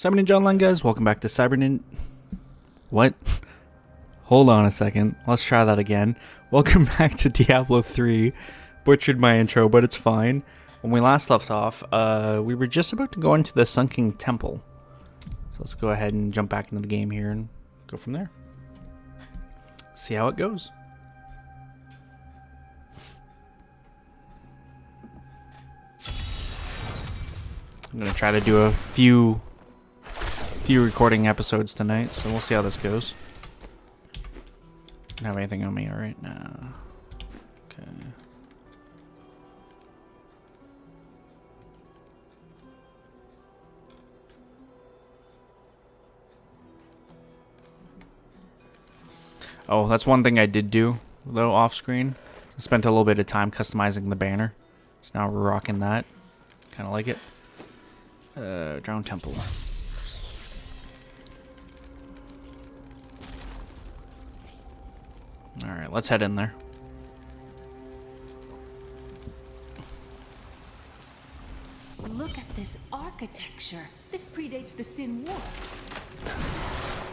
Cybernin Online, guys. Welcome back to Cybernin. What? Hold on a second. Let's try that again. Welcome back to Diablo 3. Butchered my intro, but it's fine. When we last left off, we were just about to go into the Sunken Temple. So let's go ahead and jump back into the game here and go from there. See how it goes. I'm going to try to do a few recording episodes tonight, so we'll see how this goes. Don't have anything on me right now. Okay. Oh, that's one thing I did do, though, off screen. I spent a little bit of time customizing the banner. So now we're rocking that. Kind of like it. Drowned Temple. Alright, let's head in there. Look at this architecture. This predates the Sin War.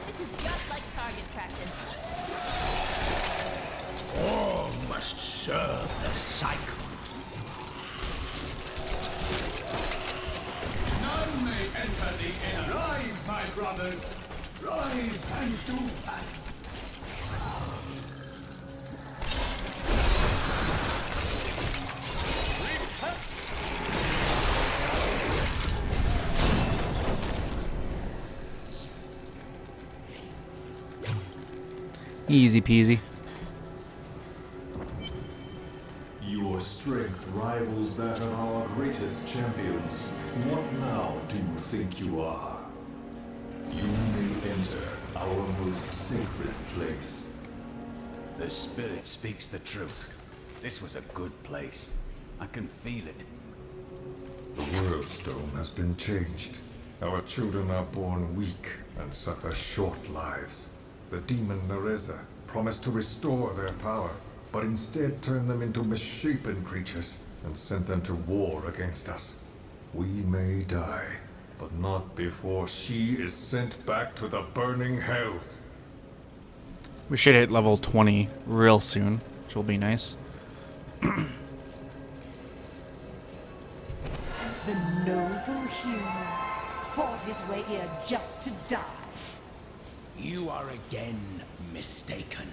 This is just like target practice. All must serve the cycle. None may enter the inner. Rise, my brothers. Rise and do battle. Easy peasy. Your strength rivals that of our greatest champions. What now do you think you are? You may enter our most sacred place. The spirit speaks the truth. This was a good place. I can feel it. The world stone has been changed. Our children are born weak and suffer short lives. The demon Nereza promised to restore their power, but instead turned them into misshapen creatures and sent them to war against us. We may die, but not before she is sent back to the burning hells. We should hit level 20 real soon, which will be nice. The noble hero fought his way here just to die. You are again mistaken.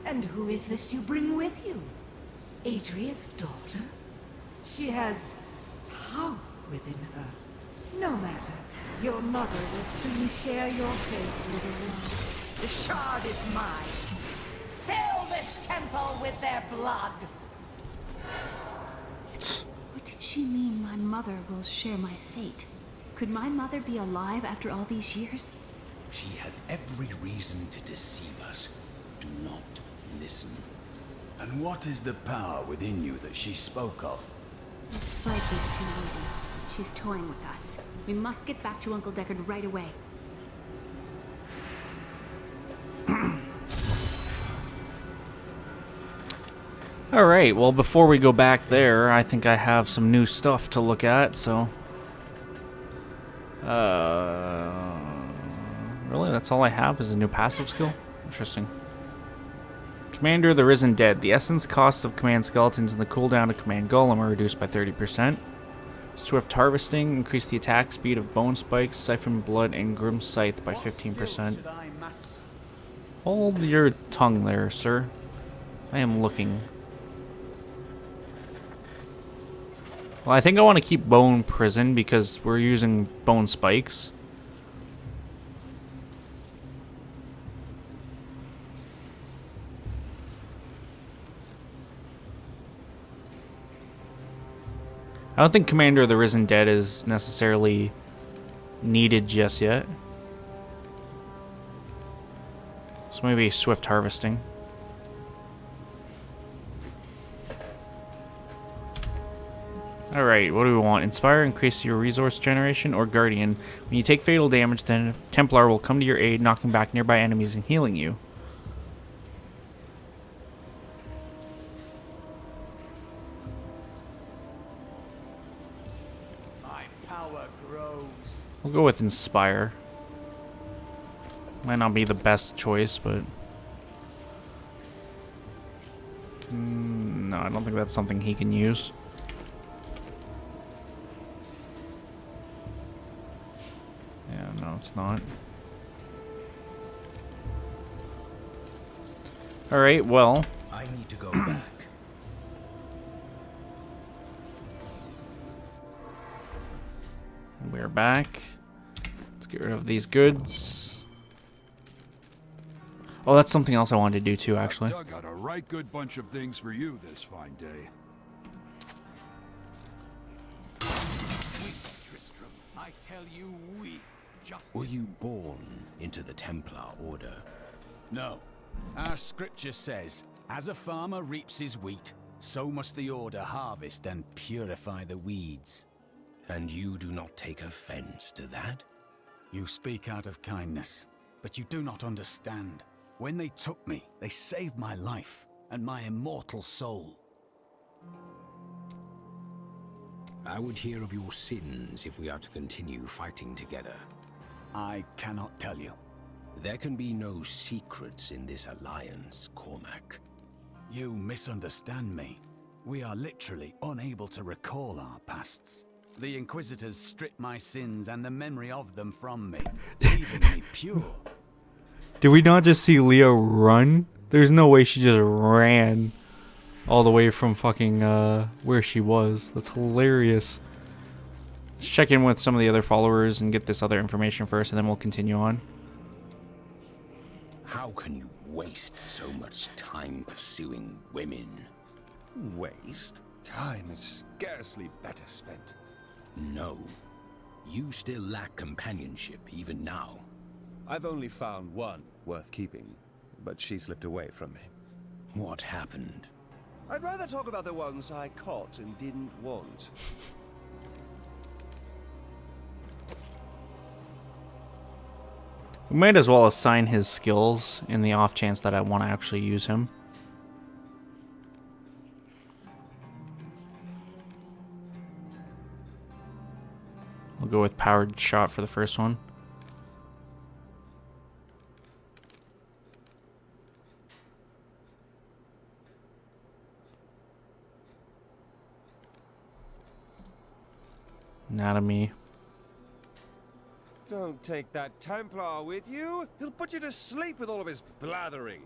And who is this you bring with you? Adria's daughter? She has power within her. No matter. Your mother will soon share your fate, little one. The shard is mine. Fill this temple with their blood. What did she mean my mother will share my fate? Could my mother be alive after all these years? She has every reason to deceive us. Do not listen. And what is the power within you that she spoke of? This fight was too easy. She's toying with us. We must get back to Uncle Deckard right away. Alright, well, before we go back there, I think I have some new stuff to look at, so... Really? That's all I have is a new passive skill? Interesting. Commander of the Risen Dead. The essence cost of command skeletons and the cooldown of command golem are reduced by 30%. Swift harvesting. Increase the attack speed of bone spikes, siphon blood, and grim scythe by 15%. Hold your tongue there, sir. I am looking. Well, I think I want to keep bone prison because we're using bone spikes. I don't think Commander of the Risen Dead is necessarily needed just yet. So maybe Swift Harvesting. Alright, what do we want? Inspire, increase your resource generation, or Guardian. When you take fatal damage, then Templar will come to your aid, knocking back nearby enemies and healing you. My power grows. We'll go with Inspire. Might not be the best choice, but... No, I don't think that's something he can use. Yeah, no, it's not. Alright, well... I need to go back. We're back. Let's get rid of these goods. Oh, that's something else I wanted to do too, actually. I've dug out a right good bunch of things for you this fine day. We, Tristram, I tell you, we. Were you born into the Templar Order? No. Our scripture says, as a farmer reaps his wheat, so must the Order harvest and purify the weeds. And you do not take offense to that? You speak out of kindness, but you do not understand. When they took me, they saved my life and my immortal soul. I would hear of your sins if we are to continue fighting together. I cannot tell you. There can be no secrets in this alliance, Cormac. You misunderstand me. We are literally unable to recall our pasts. The Inquisitors stripped my sins and the memory of them from me, leaving me pure. Did we not just see Leo run? There's no way she just ran all the way from fucking where she was. That's hilarious. Let's check in with some of the other followers and get this other information first, and then we'll continue on. How can you waste so much time pursuing women? Waste? Time is scarcely better spent. No. You still lack companionship even now. I've only found one worth keeping, but she slipped away from me. What happened? I'd rather talk about the ones I caught and didn't want. We might as well assign his skills in the off chance that I want to actually use him. We'll go with powered shot for the first one. Anatomy. Don't take that Templar with you. He'll put you to sleep with all of his blathering.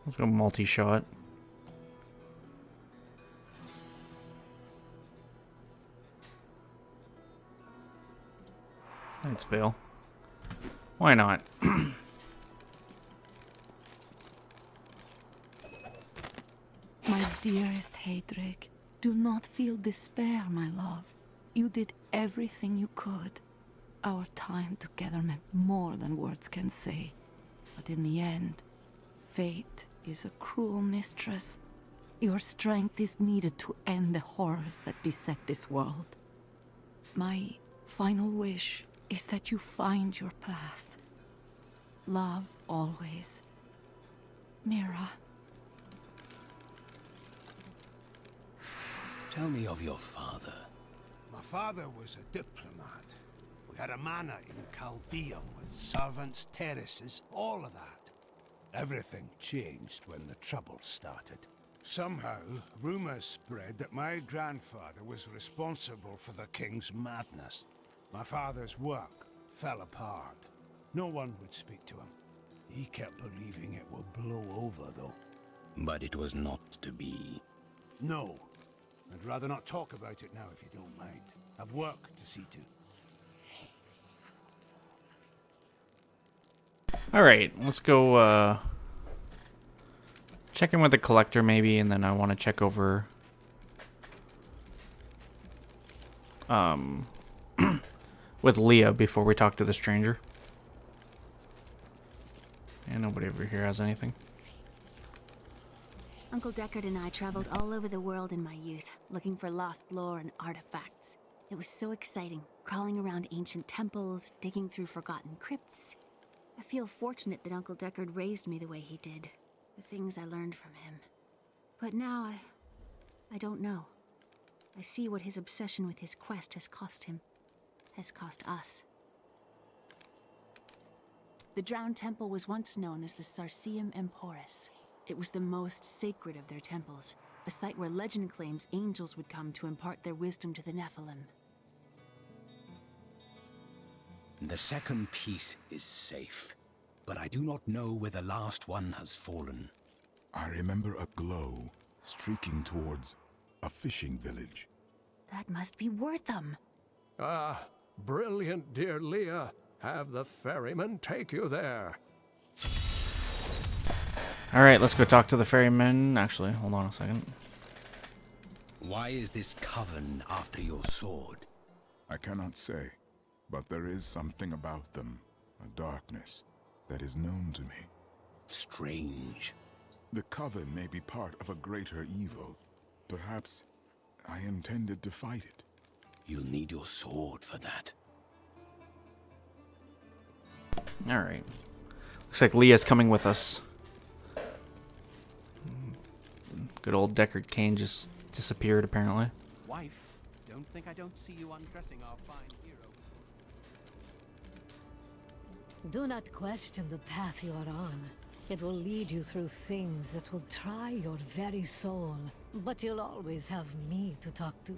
Let's go multi-shot. Let's fail. Why not? My dearest Heydrich, do not feel despair, my love. You did everything you could. Our time together meant more than words can say. But in the end, fate is a cruel mistress. Your strength is needed to end the horrors that beset this world. My final wish is that you find your path. Love always. Mira. Tell me of your father. My father was a diplomat. We had a manor in Chaldeum with servants, terraces, all of that. Everything changed when the Troubles started. Somehow, rumors spread that my grandfather was responsible for the king's madness. My father's work fell apart. No one would speak to him. He kept believing it would blow over, though. But it was not to be. No. I'd rather not talk about it now, if you don't mind. I've work to see to. Alright, let's go check in with the collector maybe, and then I want to check over with Leah before we talk to the stranger. And nobody over here has anything. Uncle Deckard and I traveled all over the world in my youth, looking for lost lore and artifacts. It was so exciting, crawling around ancient temples, digging through forgotten crypts. I feel fortunate that Uncle Deckard raised me the way he did. The things I learned from him. But now I don't know. I see what his obsession with his quest has cost him. Has cost us. The Drowned Temple was once known as the Sarsium Emporis. It was the most sacred of their temples, a site where legend claims angels would come to impart their wisdom to the Nephilim. The second piece is safe, but I do not know where the last one has fallen. I remember a glow streaking towards a fishing village. That must be Wortham. Ah, brilliant, dear Leah. Have the ferryman take you there. Alright, let's go talk to the ferryman. Actually, hold on a second. Why is this coven after your sword? I cannot say, but there is something about them, a darkness, that is known to me. Strange. The coven may be part of a greater evil. Perhaps I intended to fight it. You'll need your sword for that. Alright. Looks like Leah's coming with us. Good old Deckard Cain just disappeared, apparently. Wife, don't think I don't see you undressing our fine hero. Do not question the path you are on. It will lead you through things that will try your very soul. But you'll always have me to talk to.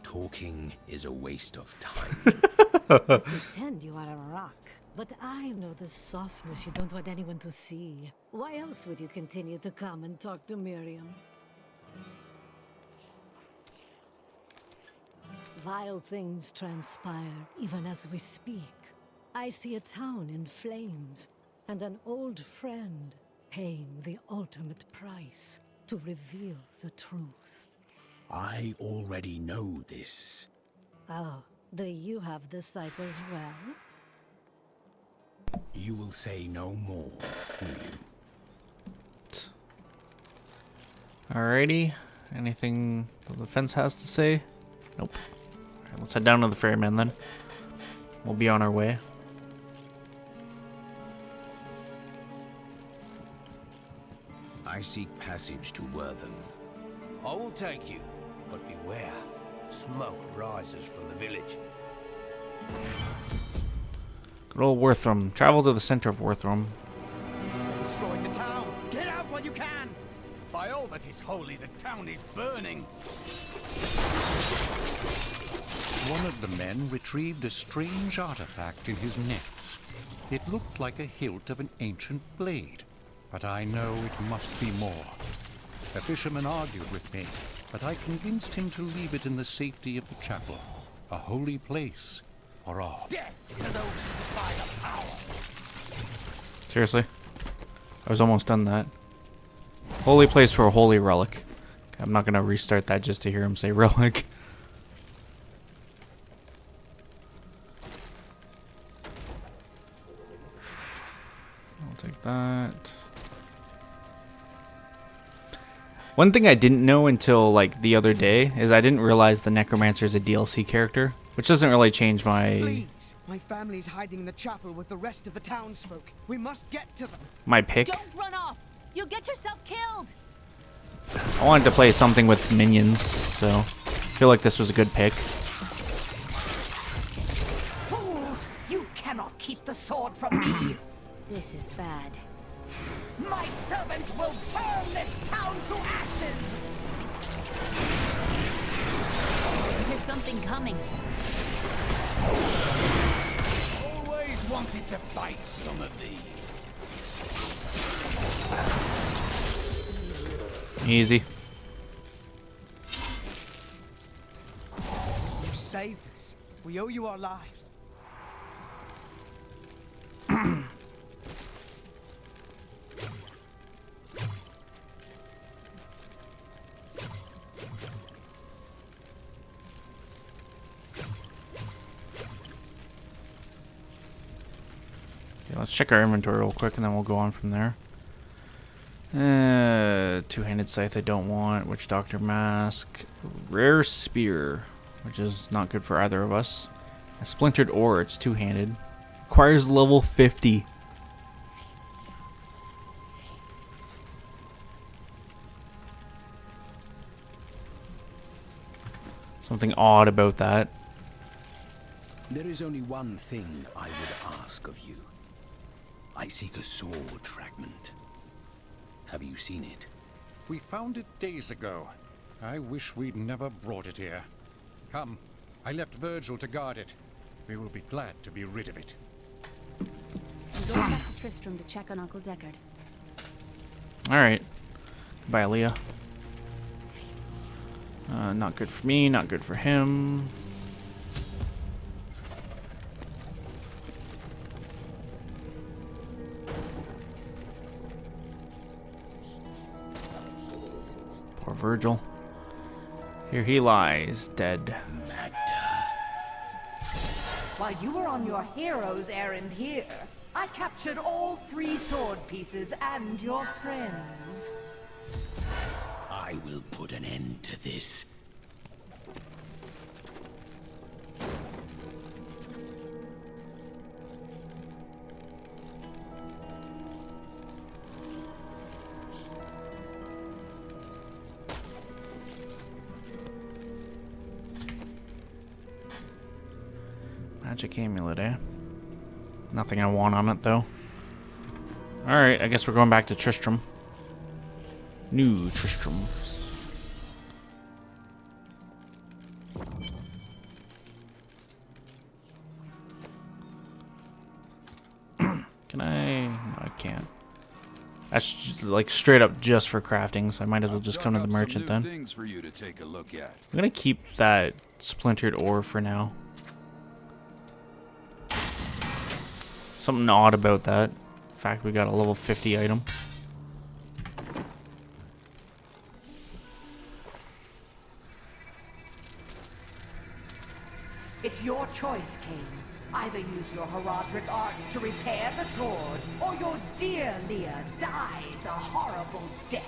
Talking is a waste of time. You pretend you are a rock, but I know the softness you don't want anyone to see. Why else would you continue to come and talk to Miriam? Vile things transpire even as we speak. I see a town in flames, and an old friend paying the ultimate price to reveal the truth. I already know this. Oh, do you have the sight as well? You will say no more, will you? Alrighty. Anything the fence has to say? Nope. Alright, let's head down to the ferryman then. We'll be on our way. I seek passage to Wortham. I will take you, but beware. Smoke rises from the village. Good old Wortham. Travel to the center of Wortham. Destroying the town! Get out while you can! By all that is holy, the town is burning! One of the men retrieved a strange artifact in his nets. It looked like a hilt of an ancient blade, but I know it must be more. The fisherman argued with me, but I convinced him to leave it in the safety of the chapel, a holy place for all. Death to those who defy the power! Seriously? I was almost done that. Holy place for a holy relic. I'm not gonna restart that just to hear him say relic. I'll take that. One thing I didn't know until like the other day is I didn't realize the Necromancer is a DLC character, which doesn't really change my Please! My family's hiding in the chapel with the rest of the townsfolk. We must get to them. my pick. Don't run off! You'll get yourself killed! I wanted to play something with minions, so I feel like this was a good pick. Fools! You cannot keep the sword from me! This is bad. My servants will burn this town to ashes! There's something coming. Always wanted to fight some of these. Easy. You saved us. We owe you our lives. Okay, let's check our inventory real quick and then we'll go on from there. Two-handed scythe I don't want. Witch Doctor Mask. Rare Spear, which is not good for either of us. A splintered ore, it's two-handed. Requires level 50. Something odd about that. There is only one thing I would ask of you. I seek a sword fragment. Have you seen it? We found it days ago. I wish we'd never brought it here. Come, I left Virgil to guard it. We will be glad to be rid of it. I'm going back to Tristram to check on Uncle Deckard. Alright. Bye, Leah. Not good for me, not good for him. Poor Virgil. Here he lies, dead. While you were on your hero's errand here, I captured all 3 sword pieces and your friends. I will put an end to this. Magic amulet, eh? Nothing I want on it, though. Alright, I guess we're going back to Tristram. New Tristram. Can I? No, I can't. That's just, like straight up just for crafting, so I might as well just come to the merchant then. Things for you to take a look at. I'm gonna keep that splintered ore for now. Something odd about that. In fact, we got a level 50 item. It's your choice, Cain. Either use your Herodric arts to repair the sword, or your dear Leah dies a horrible death.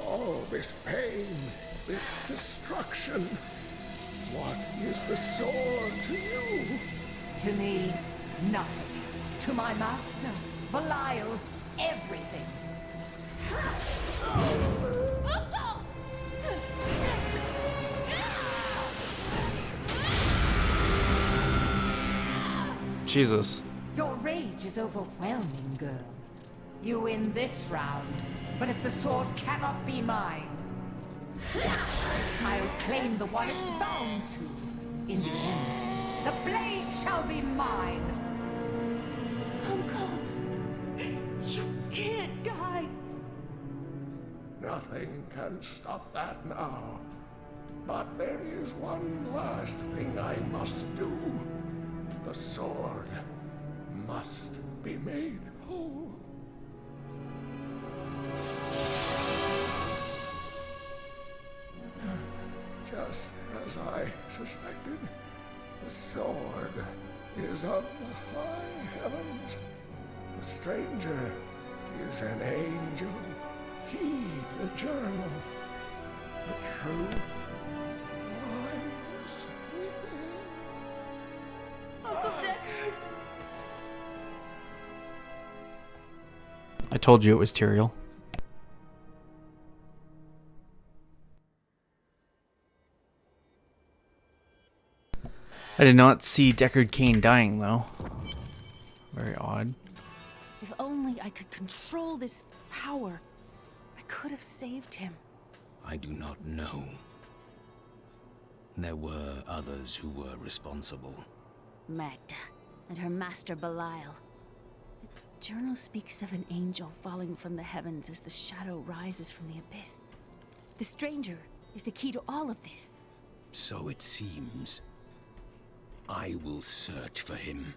All this pain, this destruction. What is the sword to you? To me, nothing. To my master, Belial, everything. Jesus. Your rage is overwhelming, girl. You win this round, but if the sword cannot be mine, I'll claim the one it's bound to. In the end, the blade shall be mine. Uncle, you can't die. Nothing can stop that now. But there is one last thing I must do. The sword must be made whole. Just as I suspected, the sword is of the high heavens. The stranger is an angel. Heed the journal. The truth lies within. Uncle Deckard! I told you it was Tyrael. I did not see Deckard Cain dying, though. Very odd. If only I could control this power, I could have saved him. I do not know. There were others who were responsible. Magda and her master Belial. The journal speaks of an angel falling from the heavens as the shadow rises from the abyss. The stranger is the key to all of this. So it seems. I will search for him.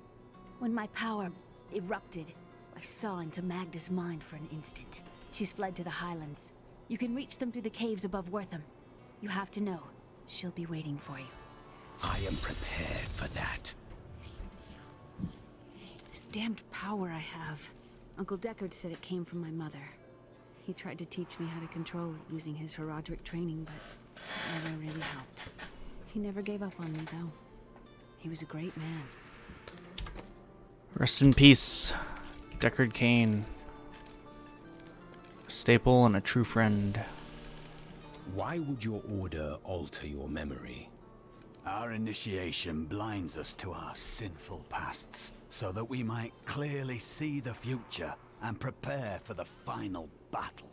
When my power erupted, I saw into Magda's mind for an instant. She's fled to the Highlands. You can reach them through the caves above Wortham. You have to know, she'll be waiting for you. I am prepared for that. This damned power I have. Uncle Deckard said it came from my mother. He tried to teach me how to control it using his Herodric training, but it never really helped. He never gave up on me, though. He was a great man. Rest in peace, Deckard Cain. A staple and a true friend. Why would your order alter your memory? Our initiation blinds us to our sinful pasts, so that we might clearly see the future and prepare for the final battle.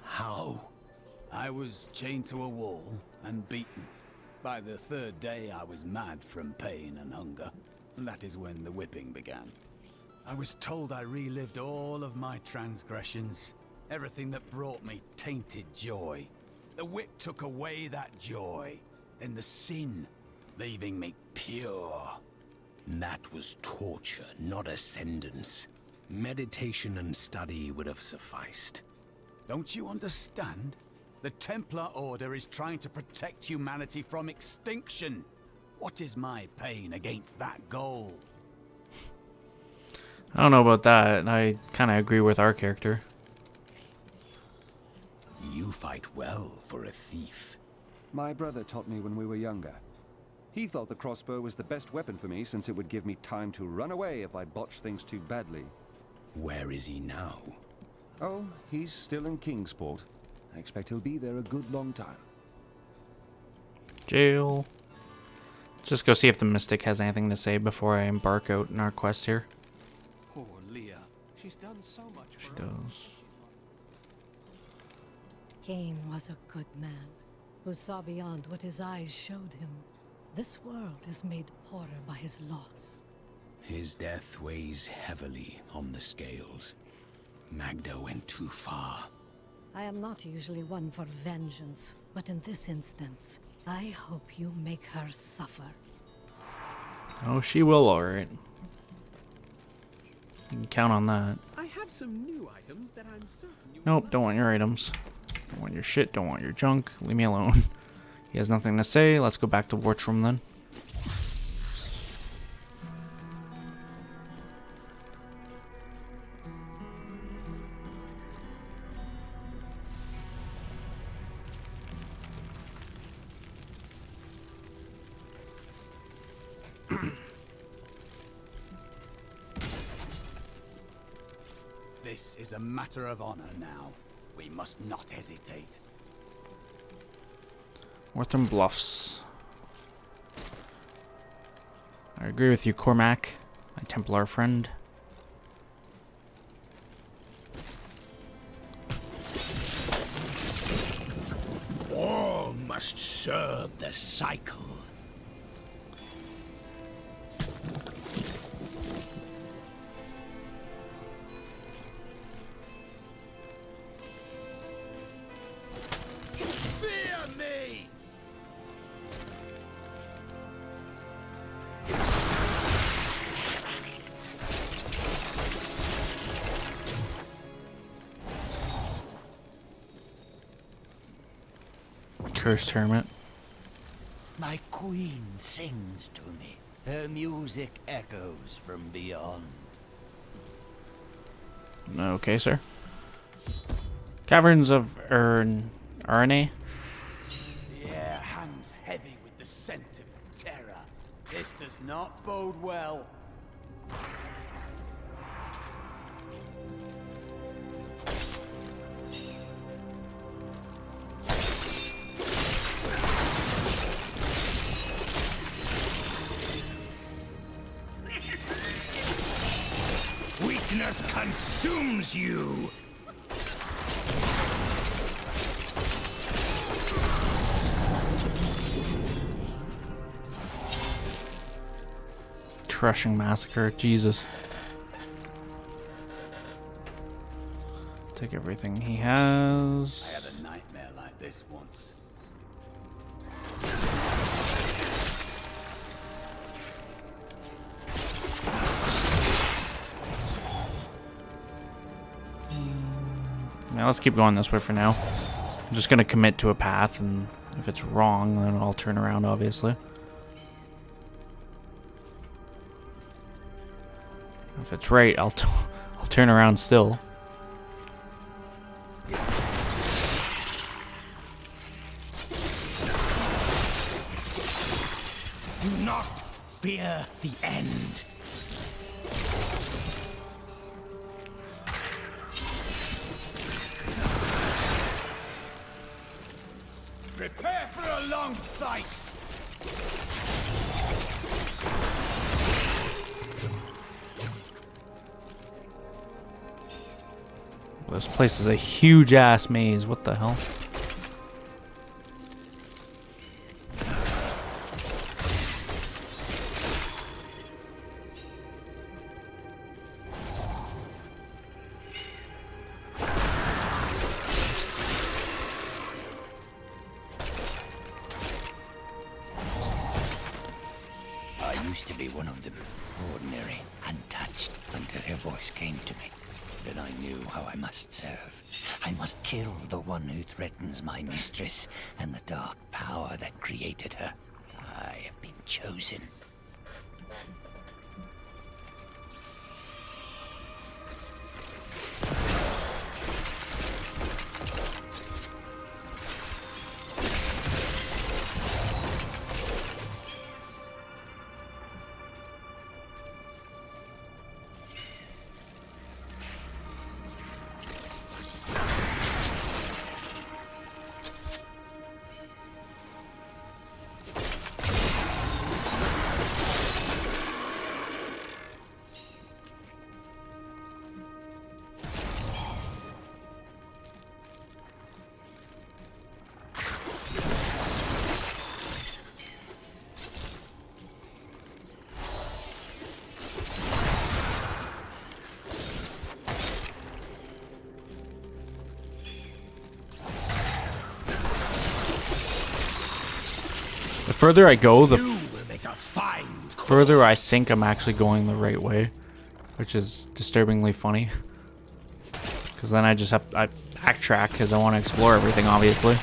How? I was chained to a wall and beaten. By the third day, I was mad from pain and hunger. That is when the whipping began. I was told I relived all of my transgressions, everything that brought me tainted joy. The whip took away that joy, then the sin, leaving me pure. That was torture, not ascendance. Meditation and study would have sufficed. Don't you understand? The Templar Order is trying to protect humanity from extinction. What is my pain against that goal? I don't know about that. I kind of agree with our character. You fight well for a thief. My brother taught me when we were younger. He thought the crossbow was the best weapon for me since it would give me time to run away if I botched things too badly. Where is he now? Oh, he's still in Kingsport. I expect he'll be there a good long time. Jail. Let's just go see if the Mystic has anything to say before I embark out in our quest here. Poor Leah. She's done so much for She us. does. Cain was a good man who saw beyond what his eyes showed him. This world is made poorer by his loss. His death weighs heavily on the scales. Magda went too far. I am not usually one for vengeance, but in this instance, I hope you make her suffer. Oh, she will, alright. You can count on that. I have some new items that I'm certain you Nope, don't want your items. Don't want your shit, don't want your junk. Leave me alone. He has nothing to say. Let's go back to WORTHAM then. This is a matter of honor now. We must not hesitate. WORTHAM BLUFFS. I agree with you, Cormac, my Templar friend. All must serve the cycle. Fear me! Cursed hermit. My queen sings to me. Her music echoes from beyond. Okay, sir. Caverns of ARANEAE. The air hangs heavy with the scent of terror. This does not bode well. Weakness consumes you! Crushing massacre. Jesus. Take everything he has. I had a nightmare like this once. Now let's keep going this way for now. I'm just gonna commit to a path, and if it's wrong, then I'll turn around, obviously. If it's right, I'll turn around still. Do not fear the end. Prepare for a long fight! This place is a huge ass maze. What the hell? I used to be one of them, ordinary, untouched, until her voice came to me. Then I knew how I must serve. I must kill the one who threatens my mistress and the dark power that created her. I have been chosen. The further I go, the further I think I'm actually going the right way, which is disturbingly funny. Because then I just have I backtrack because I want to explore everything, obviously.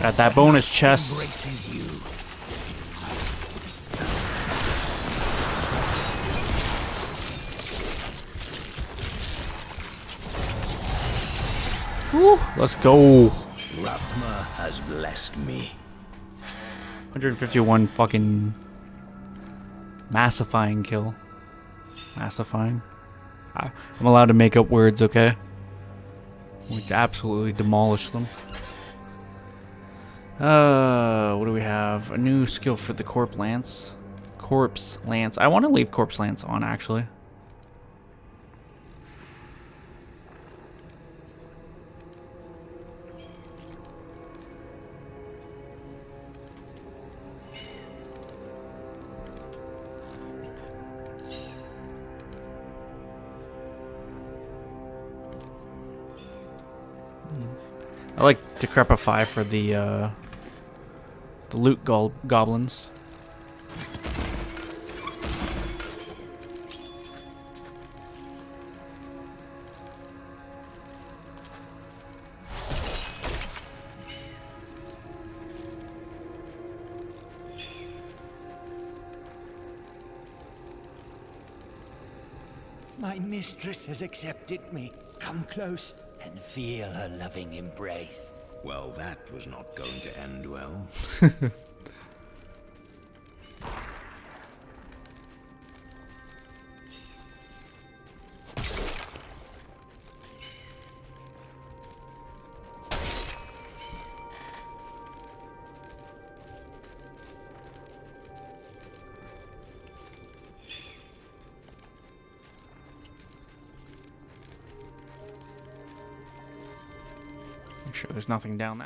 Got that bonus chest. Woo, let's go. Rathma has blessed me. 151 fucking massifying kill. Massifying. I'm allowed to make up words, okay? Which absolutely demolish them. What do we have? A new skill for the Corpse Lance. Corpse Lance. I want to leave Corpse Lance on, actually. I like Decrepify for the loot goblins. My mistress has accepted me. Come close and feel her loving embrace. Well, that was not going to end well. Make sure there's nothing down there.